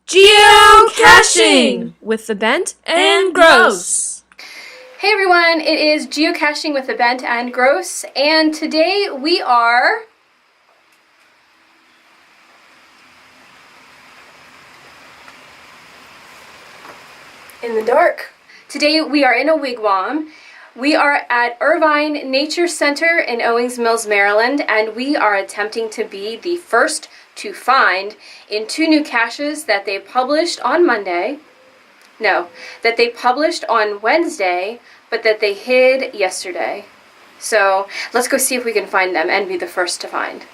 Geocaching with the Bent and Gross. Hey everyone, it is Geocaching with the Bent and Gross, and today we are in the dark. Today we are in a wigwam. We are at Irvine Nature Center in Owings Mills, Maryland, and we are attempting to be the first to find in two new caches that they published on Monday. No, that they published on Wednesday, but that they hid yesterday. So let's go see if we can find them and be the first to find.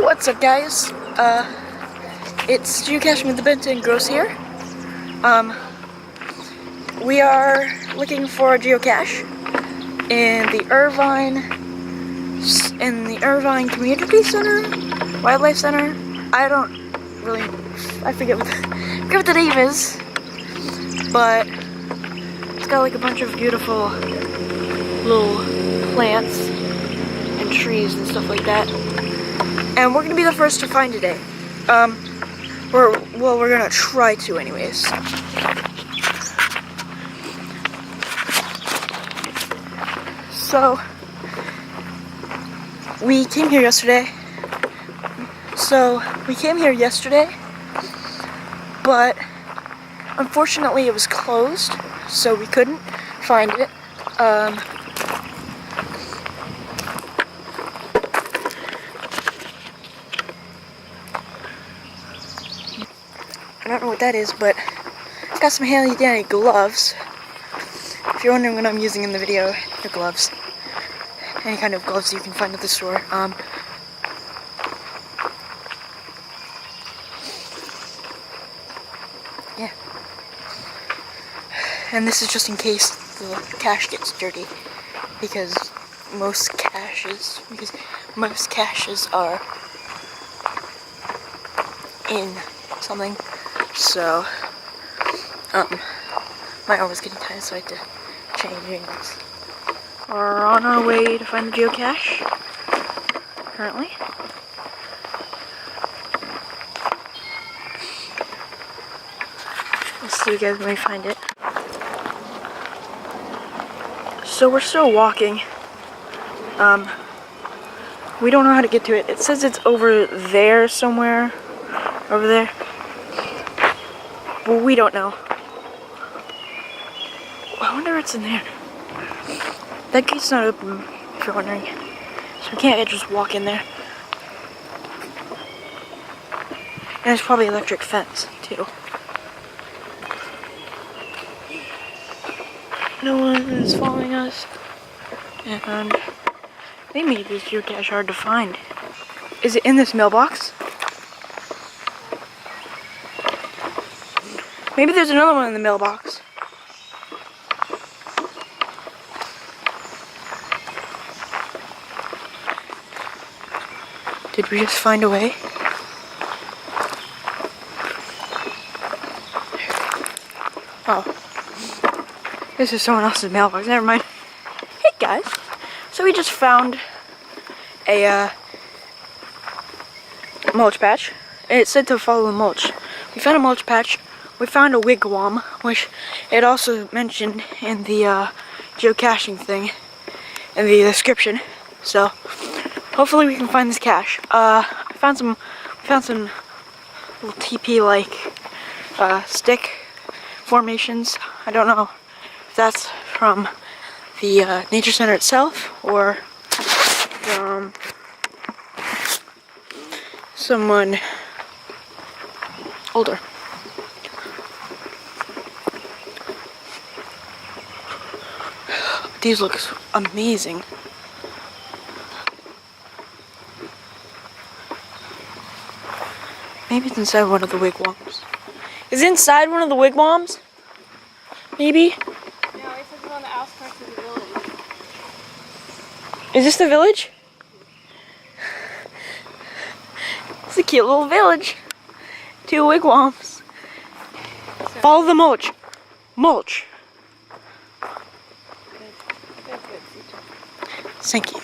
What's up, guys? It's Geocaching with the Bent and Gross here. We are looking for a geocache in the Irvine Community Center, Wildlife Center. I forget what the name is, but it's got like a bunch of beautiful little plants and trees and stuff like that. And we're gonna be the first to find today. We're gonna try to anyways. So, we came here yesterday. But unfortunately it was closed, so we couldn't find it. I don't know what that is, but I've got some handy dandy gloves. If you're wondering what I'm using in the video, they're gloves. Any kind of gloves you can find at the store. Yeah. And this is just in case the cache gets dirty, because most caches are in something. So, my arm was getting tired, so I had to change angles. We're on our way to find the geocache, currently. Let's see you guys when we find it. So we're still walking. We don't know how to get to it. It says it's over there somewhere. Over there. But we don't know. I wonder what's in there. That gate's not open, if you're wondering. So we can't just walk in there. And there's probably electric fence, too. No one is following us. And they made this geocache hard to find. Is it in this mailbox? Maybe there's another one in the mailbox. Did we just find a way? Oh. This is someone else's mailbox. Never mind. Hey guys. So we just found a mulch patch. It said to follow the mulch. We found a mulch patch. We found a wigwam, which it also mentioned in the geocaching thing in the description. So hopefully we can find this cache. We found some little TP-like stick formations. I don't know if that's from the nature center itself or from someone older. These look amazing. Maybe it's inside one of the wigwams. Is it inside one of the wigwams? Maybe? No, it says it's on the outskirts of the village. Is this the village? It's a cute little village. 2 wigwams. Follow the mulch. Mulch. Good. Thank you.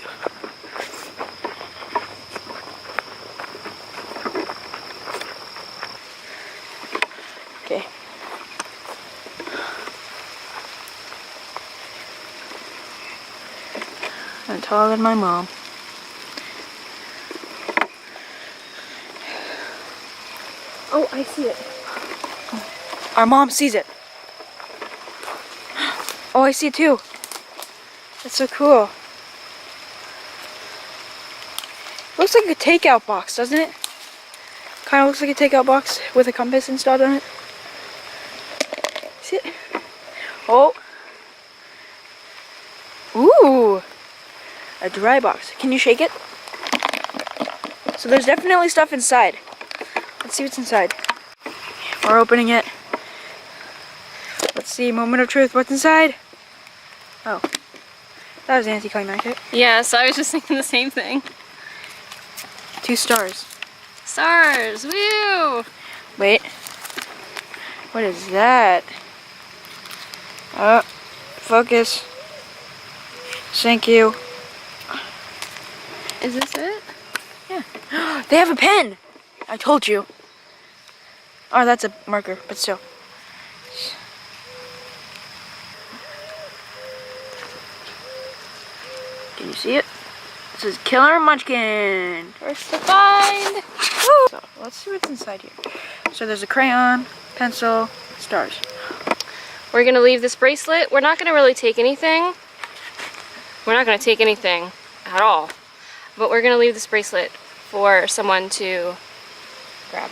Okay. I'm taller than my mom. Oh, I see it. Our mom sees it. Oh, I see it too. That's so cool. Looks like a takeout box, doesn't it? Kind of looks like a takeout box with a compass installed on it. See it? Oh. Ooh. A dry box. Can you shake it? So there's definitely stuff inside. Let's see what's inside. We're opening it. Let's see, moment of truth. What's inside? Oh. That was anticlimactic. Yes, I was just thinking the same thing. 2 stars. Stars! Woo! Wait. What is that? Focus. Thank you. Is this it? Yeah. They have a pen! I told you. Oh, that's a marker, but still. Can you see it? It says Killer Munchkin. First to find! Woo! So, let's see what's inside here. So there's a crayon, pencil, stars. We're gonna leave this bracelet. We're not gonna really take anything. We're not gonna take anything at all. But we're gonna leave this bracelet for someone to grab.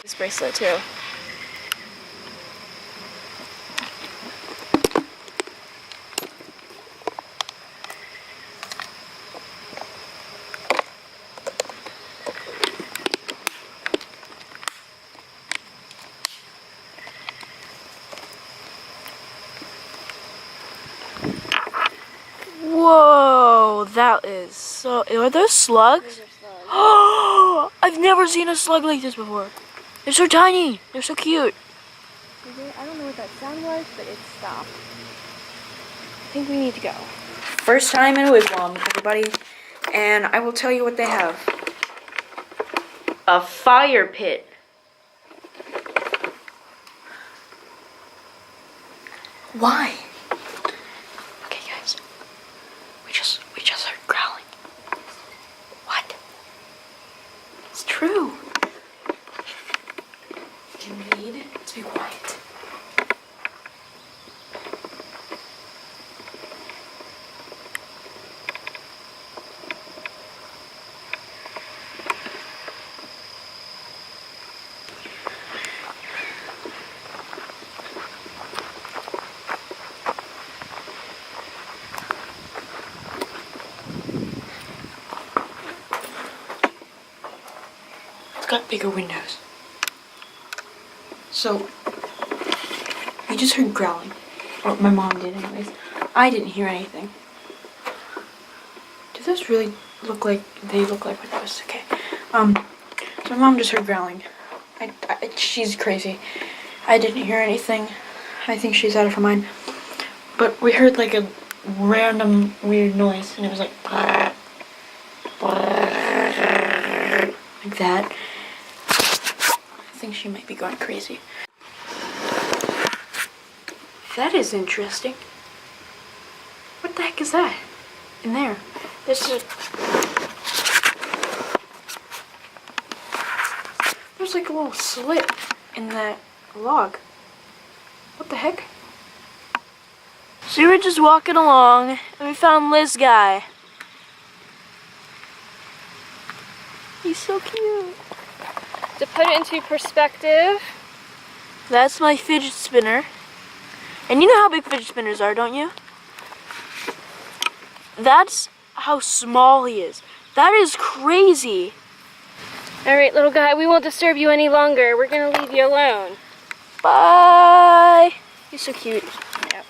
This bracelet too. Whoa, that is so... Are those slugs? Oh, I've never seen a slug like this before. They're so tiny. They're so cute. I don't know what that sound was, but it stopped. I think we need to go. First time in a wigwam, everybody. And I will tell you what they have. A fire pit. Why? Okay, guys. We just heard growling. What? It's true. You need to be quiet. It's got bigger windows. So, we just heard growling. Or my mom did anyways. I didn't hear anything. Do those really look like they look like windows? Okay. So my mom just heard growling. She's crazy. I didn't hear anything. I think she's out of her mind. But we heard like a random weird noise and it was like that. I think she might be going crazy. That is interesting. What the heck is that? In there. There's like a little slit in that log. What the heck? So we were just walking along and we found this guy. He's so cute. To put it into perspective, That's my fidget spinner. And you know how big fidget spinners are, don't you? That's how small he is. That is crazy. All right, little guy, we won't disturb you any longer. We're gonna leave you alone. Bye. He's so cute. Yeah.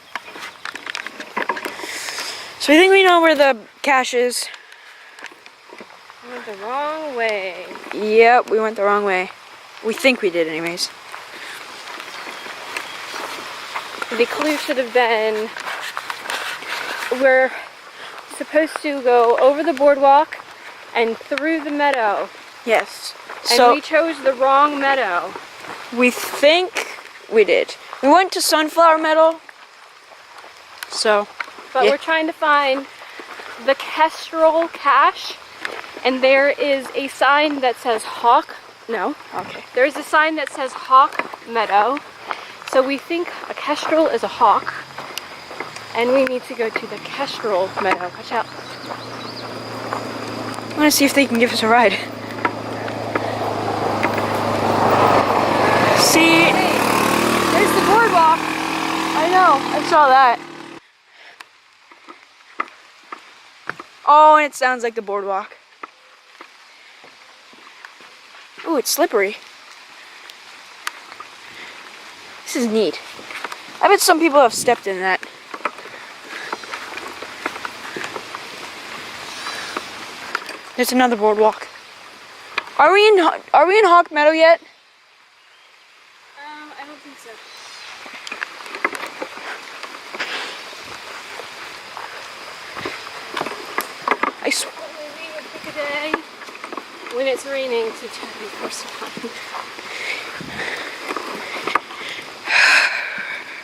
So I think we know where the cache is. We went the wrong way. Yep, we went the wrong way. We think we did anyways. The clue should have been we're supposed to go over the boardwalk and through the meadow. Yes. And So we chose the wrong meadow. we think we did. We went to Sunflower Meadow. So, But yeah. we're trying to find the Kestrel cache. And there is a sign that says Hawk. No. Okay. There is a sign that says Hawk Meadow. So we think a kestrel is a hawk. And we need to go to the Kestrel Meadow. Watch out. I want to see if they can give us a ride. See? There's the boardwalk. I know. I saw that. Oh, and it sounds like the boardwalk. Ooh, it's slippery. This is neat. I bet some people have stepped in that. There's another boardwalk. Are we in Hawk Meadow yet? I don't think so. I swear. We would pick a day when it's raining to try to be first time.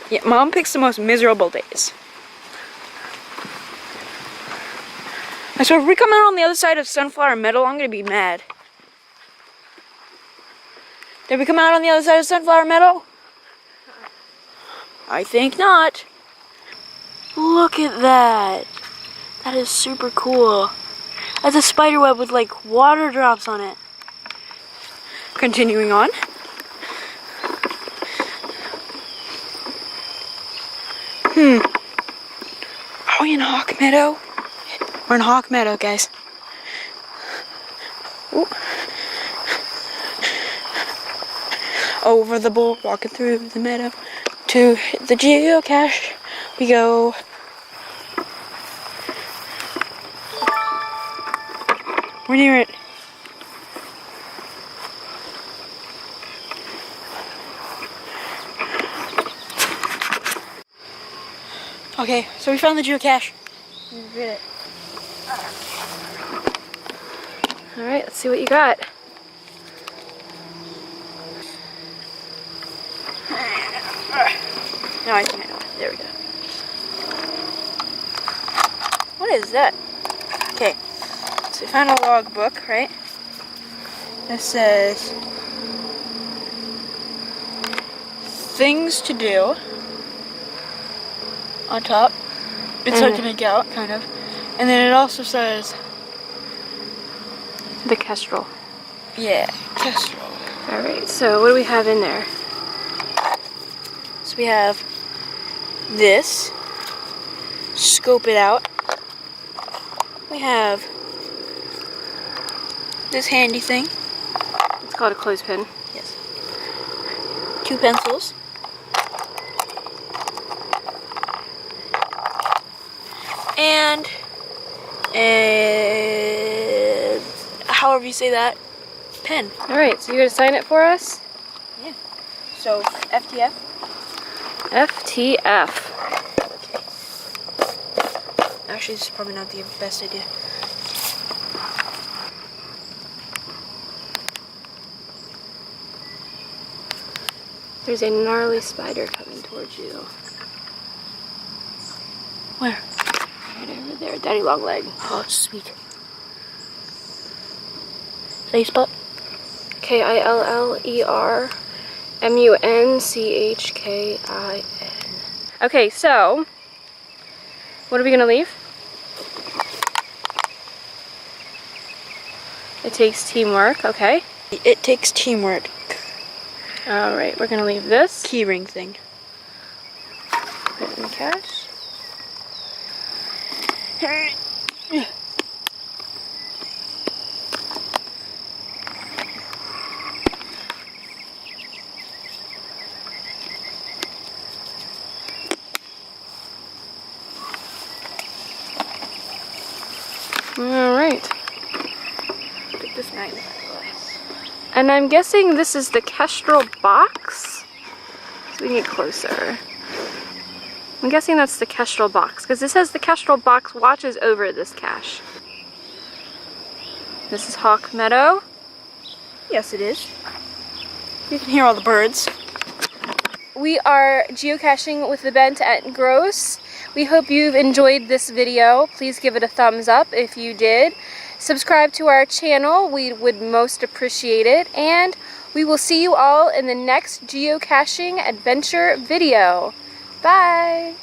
Yeah, Mom picks the most miserable days. I swear, if we come out on the other side of Sunflower Meadow, I'm gonna be mad. Did we come out on the other side of Sunflower Meadow? I think not. Look at that. That is super cool. That's a spider web with like water drops on it. Continuing on. Are we in Hawk Meadow? We're in Hawk Meadow, guys. Ooh. Over the boardwalk and through the meadow to the geocache we go. We're near it. Okay, so we found the geocache. We did it. All right, let's see what you got. No, I think I know. There we go. What is that? Okay, so we found a logbook, right? It says things to do on top. It's hard to make out, kind of. And then it also says The Kestrel. yeah, Kestrel. All right, so what do we have in there? So we have this. Scope it out. We have this handy thing. It's called a clothespin. Yes. 2 pencils. And however you say that, pen. All right, so you gonna sign it for us? Yeah. So FTF. FTF. Actually, this is probably not the best idea. There's a gnarly spider coming towards you. Where? Right over there, daddy long leg. Oh, sweet. Facebook. KILLERMUNCHKIN. Okay, so what are we gonna leave? It takes teamwork, okay. It takes teamwork. All right, we're gonna leave this. Keyring thing. some cache. Alright. Get this magnifying glass. And I'm guessing this is the Kestrel box? So we can get closer. I'm guessing that's the Kestrel box, because it says the Kestrel box watches over this cache. This is Hawk Meadow. Yes, it is. You can hear all the birds. We are geocaching with the Bent at Gross. We hope you've enjoyed this video. Please give it a thumbs up if you did. Subscribe to our channel. We would most appreciate it. And we will see you all in the next geocaching adventure video. Bye!